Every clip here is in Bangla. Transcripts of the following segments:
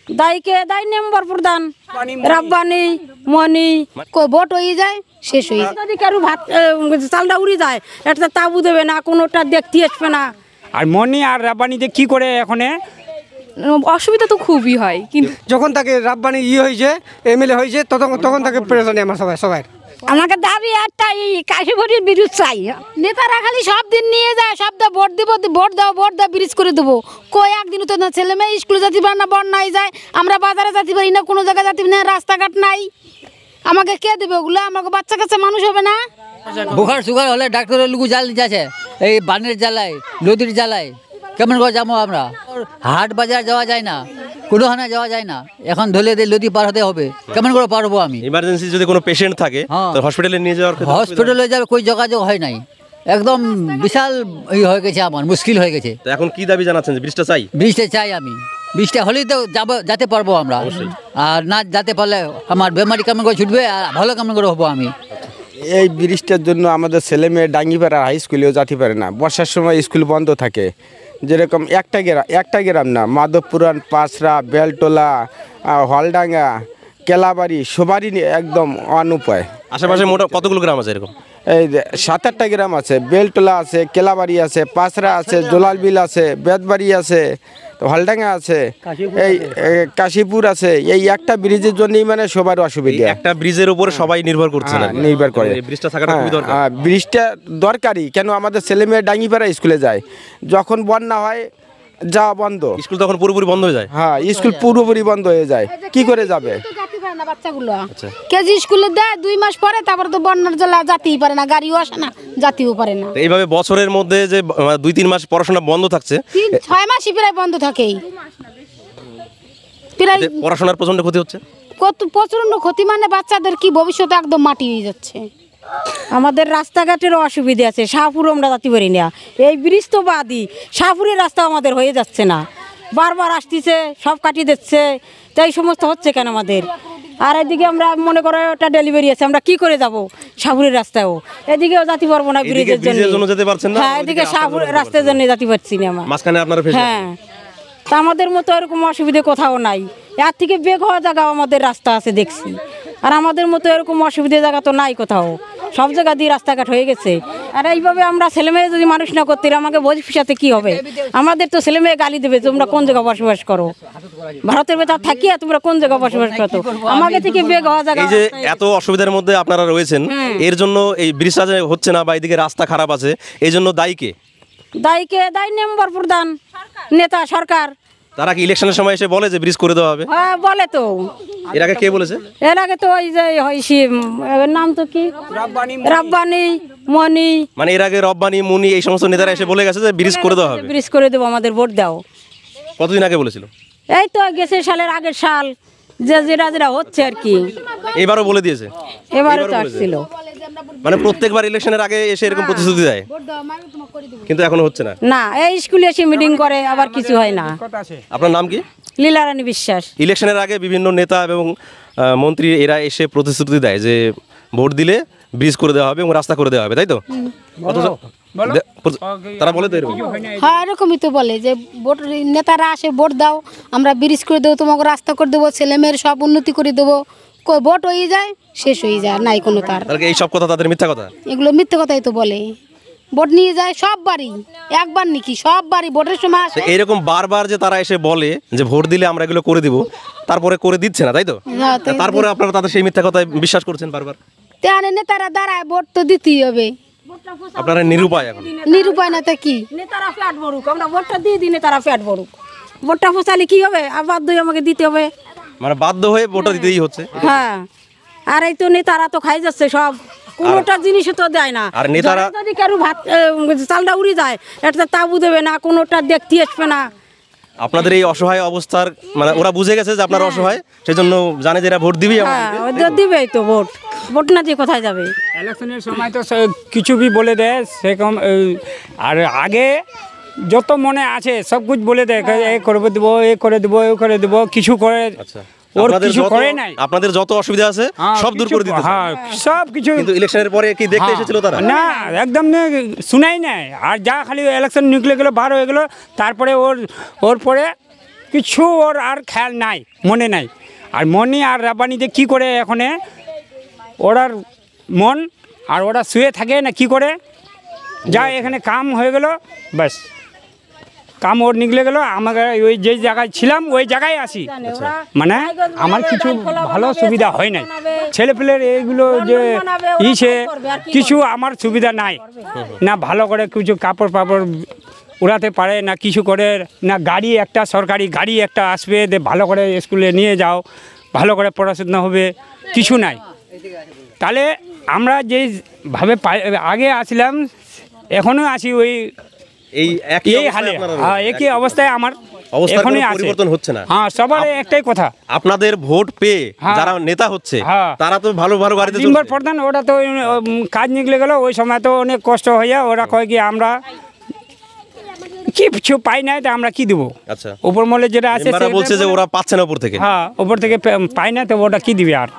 দায়ীকে দায়ী মেম্বার প্রধান রাব্বানি মনি ভোট হয়ে যায় শেষ হয়ে যায়। যদি কারো ভাত চালটা উড়ে যায় একটা তাবু দেবে না, কোনোটা দেখতে আসবে না। আর মনি আর রাব্বানিতে কি করে এখন অসুবিধা তো খুবই হয়, কিন্তু যখন তাকে রাব্বানি হয়েছে এমএলএ হয়েছে তখন তাকে প্রয়োজন আমার সবাই। আমাকে দাবি একটাই, কাশিগড়ির বিরুদ্ধ চাই। নেতারা খালি সব দিন নিয়ে যায়, সব দা ভোট দিব, ভোট দাও ব্রিজ করে দেবো। কই একদিন তো না, ছেলে মেয়ে স্কুলে যেতে পারে না, বন্যায় যায়, আমরা বাজারে যেতে পারি না, কোনো জায়গায় যেতে পারি না, রাস্তাঘাট নাই। আমাকে কে দেবে ওগুলো? আমাকে বাচ্চা কাচ্চা মানুষ হবে না। বুখার সুগার হলে ডাক্তারের লুকু জাল যাচ্ছে, এই বানের জ্বালায় নদীর জ্বালায় কেমন করে যাবো আমরা? হাট বাজার যাওয়া যায় না, কোনোখানে যাওয়া যায় না, এখন ধরে দিয়ে নদী পার হতে হবে, কেমন করে পারবো আমি? ইমার্জেন্সি যদি কোনো পেশেন্ট থাকে তো হসপিটালে নিয়ে যাওয়ার হসপিটালে যাবে কই যোগাযোগ হয় নাই, একদম বিশাল হয়ে গেছে, আমার মুশকিল হয়ে গেছে। তো এখন কি দাবি জানাচ্ছেন? যে ব্রিজটা চাই? ব্রিজটা চাই আমি, ব্রিজটা হলেই তো যেতে পারবো আমরা, আর না যেতে পারলে আমার বেমারি কেমন করে ছুটবে আর ভালো কেমন করে হবো আমি? এই ব্রিজটার জন্য আমাদের ছেলে মেয়ে ডাঙ্গিপাড়া হাই স্কুলেও যেতে পারে না, বর্ষার সময় স্কুল বন্ধ থাকে। যেরকম একটা গ্রাম না, মাধবপুরান, পাঁচরা, বেলটোলা, হলডাঙ্গা, কেলাবাড়ি সবারই একদম অনুপায়। আশেপাশে মোটা কতগুলো গ্রাম আছে এরকম? এই 7-8টা গ্রাম আছে, বেলটোলা আছে, কেলাবাড়ি আছে, পাঁচরা আছে, জোলালবিল আছে, বেদবাড়ি আছে, হলডাঙ্গা আছে, এই কাশীপুর আছে। এই একটা ব্রিজের জন্যই মানে সবার অসুবিধা। একটা ব্রিজের উপরে সবাই নির্ভর করছে না, নির্ভর করে। ব্রিজটা থাকাটা খুবই দরকার। ব্রিজটা দরকারি কেন? আমাদের ছেলে মেয়ে ডাঙ্গিপাড়া স্কুলে যায়, যখন বন্যা হয় যাওয়া বন্ধ, স্কুল তখন পুরোপুরি বন্ধ হয়ে যায়। হ্যাঁ, স্কুল পুরোপুরি বন্ধ হয়ে যায়, কি করে যাবে? বাচ্চাগুলো কেজি স্কুলে দেয় 2 মাস পরে, তারপরে তো বন্যার জন্য যেতেই পারে না, গাড়িও আসে না, যেতেও পারে না। এইভাবে বছরের মধ্যে যে 2-3 মাস পড়াশোনা বন্ধ থাকছে, 6 মাসই প্রায় বন্ধ থাকেই, প্রায় পড়াশোনার প্রচন্ড ক্ষতি হচ্ছে। কত প্রচন্ড ক্ষতি, মানে বাচ্চাদের কি ভবিষ্যৎ একদম মাটি হয়ে যাচ্ছে। আমাদের রাস্তাঘাটেরও অসুবিধা আছে, শাহপুর আমরা যেতে পারি না, এই ব্রিজ তো বাদই, শাহপুরের রাস্তা আমাদের হয়ে যাচ্ছে না, বারবার আসতেছে, সব কাটিয়ে দিচ্ছে, তো এই সমস্ত হচ্ছে কেন আমাদের? আর এদিকে আমরা মনে করো একটা ডেলিভারি আছে, আমরা কি করে যাব শাহপুরের রাস্তায়ও? এদিকেও যেতে পারবো না ব্রিজের জন্য যেতে পারছেন না। হ্যাঁ, এদিকে শাহপুরের রাস্তার জন্য যেতে পারছি না আমরা, মাঝখানে আপনারা ফেসে। হ্যাঁ, তা আমাদের মতো এরকম অসুবিধা কোথাও নাই, এর থেকে বেগ হওয়া জায়গাও আমাদের রাস্তা আছে দেখছি, আর আমাদের মতো এরকম অসুবিধা জায়গা তো নাই কোথাও, সব জায়গা দিয়ে রাস্তাঘাট হয়ে গেছে। আর এইভাবে আমরা ছেলে মেয়ে যদি মানুষ না করতে, আমাকে ভবিষ্যতে কি হবে? আমাদের তো ছেলে মেয়ে গালি দেবে, তোমরা কোন জায়গায় বসবাস করো, ভারতের ভেতর থাকিয়া তোমরা কোন জায়গায় বসবাস করো? আমাকে থেকে বেগ হওয়া জায়গা। এই যে এত অসুবিধার মধ্যে আপনারা রয়েছেন, এর জন্য এই ব্রিজটা যে হচ্ছে না বা এদিকে রাস্তা খারাপ আছে, এই জন্য দায়ীকে দায়ী মেম্বার প্রধান, নেতা, সরকার। তারা কি ইলেকশনের সময় এসে বলে যে ব্রিজ করে দেওয়া হবে? হ্যাঁ, বলে তো। এর আগে কে বলেছে? এর আগে তো ওই যে নাম তো কি, রাব্বানি মনি, মানে এর আগে রব্বানি মুনি এই সমস্ত নেতারা এসে বলে গেছে যে ব্রিজ করে দেওয়া হবে, ব্রিজ করে দেবো, আমাদের ভোট দাও। কতদিন আগে বলেছিল? এই তো গেছে সালের আগের সাল, যেটা হচ্ছে আর কি, এবারও বলে দিয়েছে। এবারে তো আসছিল, মানে প্রত্যেকবার ইলেকশনের আগে এসে এরকম প্রতিশ্রুতি দেয়, কিন্তু এখনো হচ্ছে না। না, এই স্কুলে এসে মিটিং করে, আবার কিছু হয় না। আপনার নাম কি? লীলারানী বিশ্বাস। ইলেকশনের আগে বিভিন্ন নেতা এবং মন্ত্রী এরা এসে প্রতিশ্রুতি দেয় যে ভোট দিলে ব্রিজ করে দেওয়া হবে এবং রাস্তা করে দেওয়া হবে, তাই তো? তারা বলে তো এরকম। হ্যাঁ, এরকমই তো বলে যে ভোট, নেতারা আসে ভোট দাও, আমরা ব্রিজ করে দেবো, তোমাকে রাস্তা করে দেবো, ছেলে মেয়ের সব উন্নতি করে দেবো। কই ভোট হয়ে যায় শেষ হয়ে যায়, নাই কোনো তার। এই সব কথা তাদের মিথ্যা কথা, এগুলো মিথ্যা কথাই তো বলে। ভোট নিয়ে যায় সব বাড়ি, একবার নাকি সব বাড়ি ভোটের সময় আসে। এইরকম বারবার যে তারা এসে বলে যে ভোট দিলে আমরা এগুলো করে দিব, তারপরে করে দিচ্ছে না, তাই তো? তারপরে আপনারা তাদের সেই মিথ্যা কথায় বিশ্বাস করছেন বারবার। তাহলে নেতারা দাঁড়ায়, ভোট তো দিতেই হবে। আপনারা নিরুপায়, এখন নিরুপায় না তো কি? নেতারা ফ্যাট ভরুক, আমরা ভোটটা দিয়ে দিই, নেতারা ফ্যাট ভরুক, ভোটটা ফসালে কি হবে? আর বাধ্য হয়ে আমাকে দিতে হবে, মানে বাধ্য হয়ে ভোটটা দিতেই হচ্ছে। হ্যাঁ, আর এই তো নেতারা তো খাই যাচ্ছে সব, কোনোটা জিনিসও তো দেয় না। আর নেতারা যদি কারো ভাত চালটা উড়ে যায় একটা তাবু দেবে না, কোনোটা দেখতে আসবে না। আপনাদের এই অসহায় অবস্থার মানে ওরা বুঝে গেছে যে আপনারা অসহায়, সেই জন্য জানে যে এরা ভোট দিবেই। হ্যাঁ, দিবেই তো ভোট না দিয়ে কোথায় যাবে? ইলেকশনের সময় তো কিছু भी বলে দেয় সেরকম, আর আগে যত মনে আছে সব কিছু বলে দেয়, এ করে দেবো, এ করে দেবো, এ করে দেবো, কিছু করে। আচ্ছা, ওর কিছু করে নাই। আপনাদের যত অসুবিধা আছে সব দূর করে দিতে। হ্যাঁ, সব কিছু। কিন্তু ইলেকশনের পরে কি দেখতে এসেছিল তারা? না, একদম শুনাই নাই। আর যা খালি ইলেকশন নিকলে গেল, বার হয়ে গেল, তারপরে ওর পরে কিছু ওর আর খেয়াল নাই, মনে নাই। আর মনি আর রাব্বানিতে কি করে এখানে ওরার মন, আর ওরা শুয়ে থাকে না কি করে, যা এখানে কাম হয়ে গেল ব্যাস, কাম ওর নিকলে গেল। আমাকে ওই যে জায়গায় ছিলাম ওই জায়গায় আসি, মানে আমার কিছু ভালো সুবিধা হয় নাই। ছেলেপেলের এইগুলো যে ইসে কিছু আমার সুবিধা নাই, না ভালো করে কিছু কাপড় পাপড় উড়াতে পারে না, কিছু করে না। গাড়ি একটা সরকারি গাড়ি একটা আসবে, ভালো করে স্কুলে নিয়ে যাও, ভালো করে পড়াশোনা হবে, কিছু নাই। তাহলে আমরা যেভাবে আগে আসলাম এখনও আছি ওই এই হালে, একই অবস্থায় আমার এখনই আছে, পরিবর্তন হচ্ছে না। হ্যাঁ, সবার একটাই কথা, আপনাদের ভোট পেয়ে যারা নেতা হচ্ছে তারা তো ভালো ভালো গাড়িতে মেম্বার প্রধান, ওরা তো কাজ নিকলে গেল, ওই সময় তো অনেক কষ্ট হয়ে ওরা কয় কি আমরা কিছু পাই নাই, তো আমরা কি দেবো। আচ্ছা, উপর মহলে যেটা আছে বলছে যে ওরা পাচ্ছে না উপর থেকে। হ্যাঁ, উপর থেকে পাই না, তো ওটা কি দিবে। আর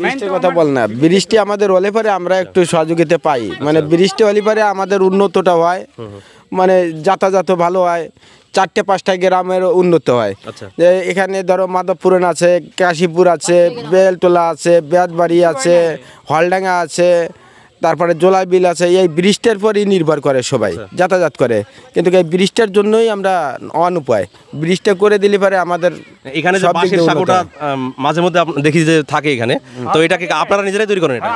ব্রিজের কথা বল না, বৃষ্টি আমাদের হলে পরে আমরা একটু সহযোগিতা পাই, মানে বৃষ্টি হলে পরে আমাদের উন্নতটা হয়, মানে যাতায়াত ভালো হয়, 4-5টা গ্রামের উন্নত হয়। যে এখানে ধরো মাধবপুরন আছে, কাশীপুর আছে, বেলটোলা আছে, বেতবাড়ি আছে, হলডাঙ্গা আছে, তারপরে জোলাইবিল আছে। এই বৃষ্টির পরই নির্ভর করে সবাই যাতায়াত করে, কিন্তু এই বৃষ্টির জন্যই আমরা অনুপায় বৃষ্টি করে দিলে পরে আমাদের এখানে যে বাঁশের সাঁকোটা মাঝে মধ্যে দেখি যে থাকে এখানে, তো এটাকে আপনারা নিজেরাই তৈরি করেন? এটা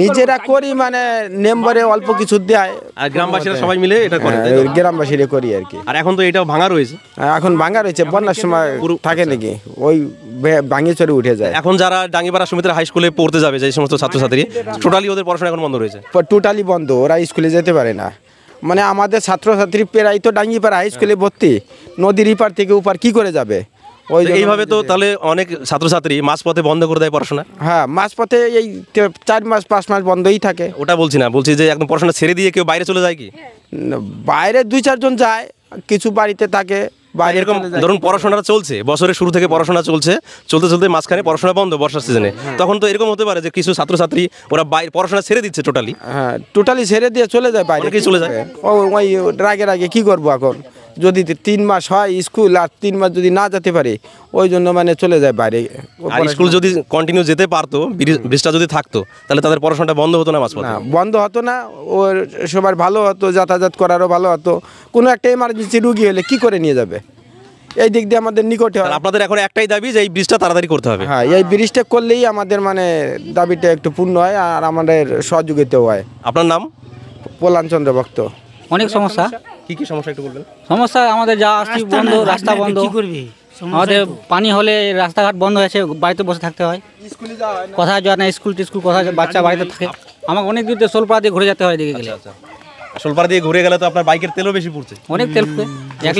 নিজেরা করি, মানে মেম্বারে অল্প কিছু দেয়, আর গ্রামবাসীরা সবাই মিলে এটা করে, গ্রামবাসীরা করি আর কি। আর এখন তো এটাও ভাঙা রয়েছে, এখন ভাঙা রয়েছে, বন্যার সময় থাকে নাকি ওই ভাঙে চড়ে উঠে যায়। এখন যারা ডাঙ্গিপাড়া সমিতির হাই স্কুলে পড়তে যাবে, যে সমস্ত ছাত্রছাত্রী, টোটালি ওদের পড়াশোনা এখন বন্ধ রয়েছে, টোটালি বন্ধ, ওরা স্কুলে যেতে পারে না। মানে আমাদের ছাত্রছাত্রী প্রায় তো ডাঙ্গিপাড়া হাই স্কুলে ভর্তি, নদীর ইপার থেকে উপার কি করে যাবে? ওই এইভাবে তো তাহলে অনেক ছাত্রছাত্রী মাঝপথে বন্ধ করে দেয় পড়াশোনা। হ্যাঁ, মাঝপথে এই 4 মাস 5 মাস বন্ধই থাকে। ওটা বলছি না, বলছি যে একদম পড়াশোনা ছেড়ে দিয়ে কেউ বাইরে চলে যায় কি? বাইরে 2-4 জন যায়, কিছু বাড়িতে থাকে। এরকম ধরুন পড়াশোনাটা চলছে, বছরের শুরু থেকে পড়াশোনা চলতে চলতে মাঝখানে পড়াশোনা বন্ধ বর্ষার সিজনে, তখন তো এরকম হতে পারে যে কিছু ছাত্রছাত্রী ওরা বাইরে পড়াশোনা ছেড়ে দিচ্ছে টোটালি। হ্যাঁ, টোটালি ছেড়ে দিয়ে চলে যায় বাইরে, চলে যায়। ওই রাগে কি করবো এখন, যদি 3 মাস হয় স্কুল আর 3 মাস যদি না যেতে পারে, ওই জন্য মানে চলে যায় বাইরে। আর স্কুল যদি কন্টিনিউ যেতে পারতো, বৃষ্টিটা যদি থাকতো, তাহলে তাদের পড়াশোনাটা বন্ধ হতো না, মাঝপথে বন্ধ হতো না, ওর সবার ভালো হতো, যাতায়াত করারও ভালো হতো। কোনো একটা এমার্জেন্সি রুগী হলে কি করে নিয়ে যাবে? এই দিক দিয়ে আমাদের নিকটে। আপনাদের এখন একটাই দাবি যে এই ব্রিজটা তাড়াতাড়ি করতে হবে। হ্যাঁ, এই ব্রিজটা করলেই আমাদের মানে দাবিটা একটু পূর্ণ হয় আর আমাদের সহযোগিতাও হয়। আপনার নাম? প্রলান চন্দ্র ভক্ত। অনেক সমস্যা। কি কি সমস্যা একটু বলবেন? সমস্যা আমাদের যা আসছি বন্ধ, রাস্তা বন্ধ, আমাদের পানি হলে রাস্তাঘাট বন্ধ হয়েছে, বাড়িতে বসে থাকতে হয়, কোথায় যাওয়া না, স্কুল টিস্কুল কোথায়, বাচ্চা বাড়িতে থাকে। আমাকে অনেক দূর সোলপাড়া দিয়ে ঘুরে যেতে হয় দিকে গেলে। সোলপাড়া দিয়ে ঘুরে গেলে তো আপনার বাইকের তেলও বেশি পড়ছে, অনেক তেল ফুকে,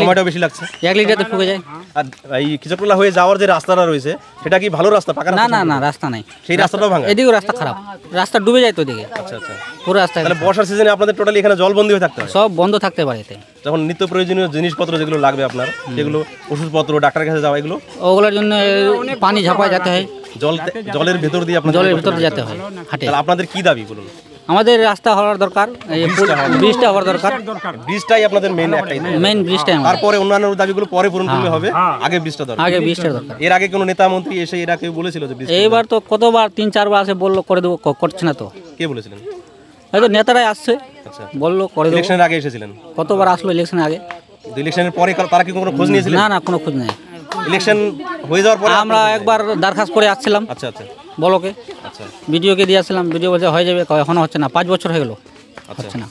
সময়টাও বেশি লাগছে, 1 লিটারতে ফুকে যায়। আর এই খিচকটোলা হয়ে যাওয়ার যে রাস্তাটা রয়েছে সেটা কি ভালো রাস্তা? পাকা না না না, রাস্তা নাই, সেই রাস্তাটাও ভাঙা, এদিকেও রাস্তা খারাপ, রাস্তা ডুবে যায় তো এদিকে। আচ্ছা আচ্ছা, পুরো রাস্তা। তাহলে বর্ষার সিজনে আপনাদের টোটালি এখানে জলবন্দি হয়ে থাকতে হয়? সব বন্ধ থাকতে পারে, যখন নিত্য প্রয়োজনীয় জিনিসপত্র যেগুলো লাগবে আপনার, সেগুলো ওষুধপত্র, ডাক্তারের কাছে যাওয়া, এগুলো ওগুলোর জন্য পানি ঝাঁপায় যেতে হয়, জলের ভেতর দিয়ে আপনাদের জলের ভিতরে যেতে হয় হাঁটে। তাহলে আপনাদের কি দাবি বলুন? আমাদের রাস্তা হওয়ার দরকার, ব্রিজটা হওয়ার দরকার, ব্রিজটাই আপনাদের মেইন, একটাই মেইন ব্রিজটাই। তারপরে অন্যান্য দাবিগুলো পরে পূরণ করলে হবে, আগে ব্রিজটা দরকার, আগে ব্রিজটা দরকার। এর আগে কোনো নেতা মন্ত্রী এসে এরা কেউ বলেছিল যে ব্রিজ? এইবার তো কতবার 3-4 বার আসে বললো করে দেবো, করছে না তো। কে বলেছিলেন? হয়তো নেতারাই আসছে, বললো করে দেবো। ইলেকশনের আগে এসেছিলেন? কতবার আসলো ইলেকশনের আগে। ইলেকশনের পরে তারা কি কোনো খোঁজ নিয়েছিলেন? না না, কোনো খোঁজ নেই। ইলেকশন হয়ে যাওয়ার পরে আমরা একবার দরখাস্ত করে আসছিলাম। আচ্ছা আচ্ছা, বলোকে, আচ্ছা, ভিডিওকে দিয়ে আসছিলাম, ভিডিও বলছে হয়ে যাবে, এখনো হচ্ছে না, 5 বছর হয়ে গেল, হচ্ছে না।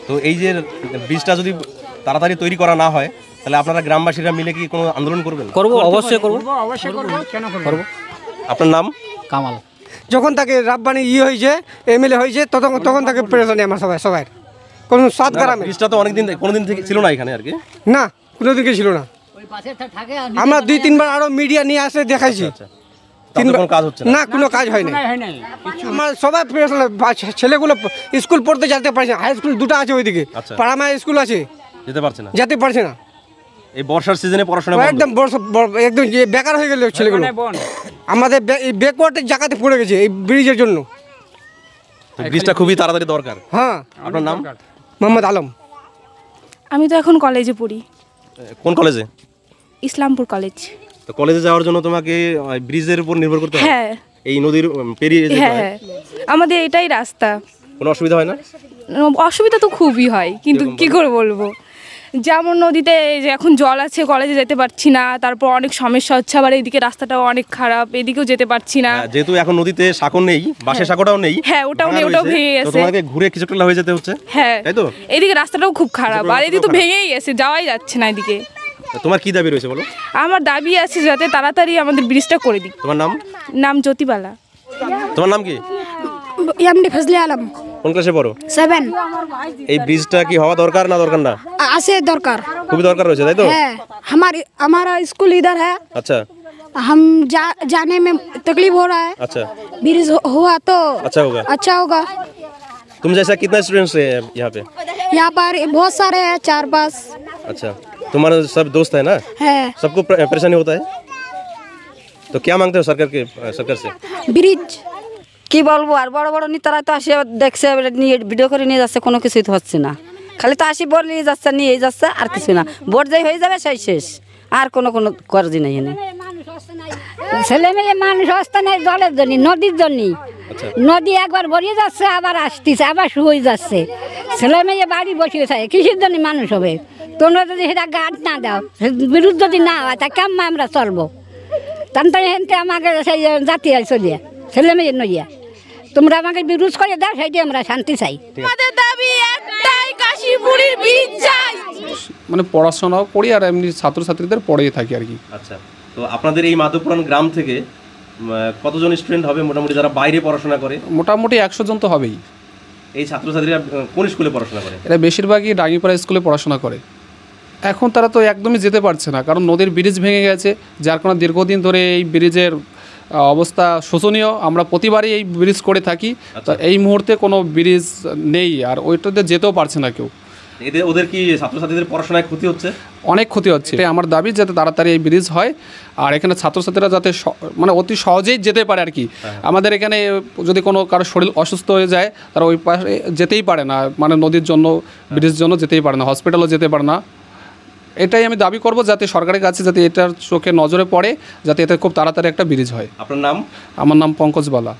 তো এই যে ব্রিজটা যদি তাড়াতাড়ি তৈরি করা না হয়, তাহলে আপনারা গ্রামবাসীরা মিলে কি কোনো আন্দোলন করবেন? করবো, অবশ্যই করবো, কেন করবো। আপনার নাম? কামাল। যখন তাকে রাব্বানি হয়েছে, এমএলএ হয়েছে, তখন তাকে পেরেশানি আমার সবাই কোনো সাত গ্রামে। ব্রিজটা তো অনেকদিন কোনোদিন থেকে ছিল না এখানে আর কি? না, কোনোদিকে ছিল না। আমরা 2-3 বার আরো মিডিয়া নিয়ে আসে দেখাইছি, কোনো কাজ হচ্ছে না, কোনো কাজ হয় না। আমার সবাই ছেলেগুলো স্কুল পড়তে যেতে পারছে না, হাই স্কুল 2টা আছে ওইদিকে, পাড়ামা স্কুল আছে, যেতে পারছে না। এই বর্ষার সিজনে পড়াশোনা একদম একদম বেকার হয়ে গেল ছেলেগুলো। আমাদের ব্যাকওয়ার্ডের জায়গাতে পড়ে গেছে এই ব্রিজের জন্য। ব্রিজটা খুবই তাড়াতাড়ি দরকার। হ্যাঁ। আপনার নাম? মোহাম্মদ আলম। আমি তো এখন কলেজে পড়ি। কোন কলেজে? ইসলামপুর কলেজ। তো কলেজে যাওয়ার জন্য তোমাকে ব্রিজের উপর নির্ভর করতে হয়? হ্যাঁ এই নদীর পেরিয়ে যেতে হ্যাঁ হয়? হ্যাঁ, আমাদের এটাই রাস্তা। কোনো অসুবিধা হয় না? অসুবিধা তো খুবই হয়, কিন্তু কি করে বলবো, যেমন নদীতে যে এখন জল আছে, কলেজে যেতে পারছি না, তারপর অনেক সমস্যা হচ্ছে, আবার এইদিকে রাস্তাটাও অনেক খারাপ, এদিকেও যেতে পারছি না। যেহেতু এখন নদীতে সাঁকো নেই, বাঁশের সাঁকোটাও নেই, হ্যাঁ ওটাও নেই, ওটাও ভেঙে গেছে, তোমাকে ঘুরে কিছুটা হয়ে যেতে হচ্ছে। হ্যাঁ তাই তো, এদিকে রাস্তাটাও খুব খারাপ, আর এদিকে তো ভেঙেই গেছে, যাওয়াই যাচ্ছে না এদিকে। তোমার কি দাবি রয়েছে বলো? আমার দাবি আছে যাতে তাড়াতাড়ি আমাদের ব্রিজটা করে দিক। তোমার নাম? নাম জ্যোতিবালা। তোমার নাম কি? এমডি ফজলে আলম। কোন ক্লাসে পড়ো? 7। এই ব্রিজটা কি হওয়া দরকার না দরকার না? আছে দরকার, খুবই দরকার রয়েছে, তাই তো? হ্যাঁ हमारा स्कूल इधर है, अच्छा हम जाने में तकलीफ हो रहा है, अच्छा ब्रिज हुआ तो अच्छा होगा। तुम जैसा कितना स्टूडेंट्स है यहाँ पे? बहुत सारे हैं, 4-5 अच्छा, तुम्हारा सब दोस्त है ना? है। सबको परेशानी होता है, तो क्या मांगते हो सरकार से? ব্রিজ কি বলবো, আর বড় বড় নেতারা তো আসে দেখছে, নিয়ে ভিডিও করে নিয়ে যাচ্ছে, কোনো কিছুই তো হচ্ছে না, খালি তো আসি ভোট নিয়ে যাচ্ছে, নিয়ে যাচ্ছে, আর কিছু না, ভোট যাই হয়ে যাবে সেই শেষ, আর কোনো কাজই নাই এনে। ছেলে মেয়ে মানুষ অবস্থা নেই, জলের জন্য, নদীর জন্য। নদী একবার ভরিয়ে যাচ্ছে, আবার আসতেছে, আবার শুয়ে যাচ্ছে, ছেলে মেয়ে বাড়ি বসিয়ে থাকে, কিসের জন্য মানুষ হবে? তোমরা যদি সেটা গার্ড না দাও, বিরুদ্ধ যদি না হয়, তা কেমন আমরা চলবো? তাহলে হেনতে আমাকে সেই জাতি চলিয়া, ছেলে মেয়ে নইয়া, তোমরা আমাকে বিরোধ করে দাও, সেইটি আমরা শান্তি চাই। আমাদের দাবি একটাই, কাশীপুরের ব্রিজ চাই। মানে পড়াশোনাও করি আর এমনি ছাত্রছাত্রীদের পড়িয়ে থাকি আর কি। আচ্ছা, তো আপনাদের এই মাধবপুরান গ্রাম থেকে কতজন স্টুডেন্ট হবে মোটামুটি যারা বাইরে পড়াশোনা করে? মোটামুটি 100 জন তো হবেই। এই ছাত্রছাত্রীরা কোন স্কুলে পড়াশোনা করে? এরা বেশিরভাগই ডাঙ্গিপাড়া স্কুলে পড়াশোনা করে। এখন তারা তো একদমই যেতে পারছে না, কারণ নদীর ব্রিজ ভেঙে গেছে, যার কারণে দীর্ঘদিন ধরে এই ব্রিজের অবস্থা শোচনীয়। আমরা প্রতিবারই এই ব্রিজ করে থাকি, তো এই মুহূর্তে কোনো ব্রিজ নেই, আর ওইটাতে যেতেও পারছে না কেউ। ওদের কি ছাত্রছাত্রীদের পড়াশোনায় ক্ষতি হচ্ছে? অনেক ক্ষতি হচ্ছে। আমার দাবি যাতে তাড়াতাড়ি এই ব্রিজ হয়, আর এখানে ছাত্রছাত্রীরা যাতে মানে অতি সহজেই যেতে পারে আর কি। আমাদের এখানে যদি কোনো কারো শরীর অসুস্থ হয়ে যায়, তারা ওই পাশে যেতেই পারে না, মানে নদীর জন্য, ব্রিজের জন্য যেতেই পারে না, হসপিটালও যেতে পারে না। এটাই আমি দাবি করব, যাতে সরকারের কাছে যাতে এটার চোখে নজরে পড়ে, যাতে এতে খুব তাড়াতাড়ি একটা ব্রিজ হয়। আপনার নাম? আমার নাম পঙ্কজ বালা।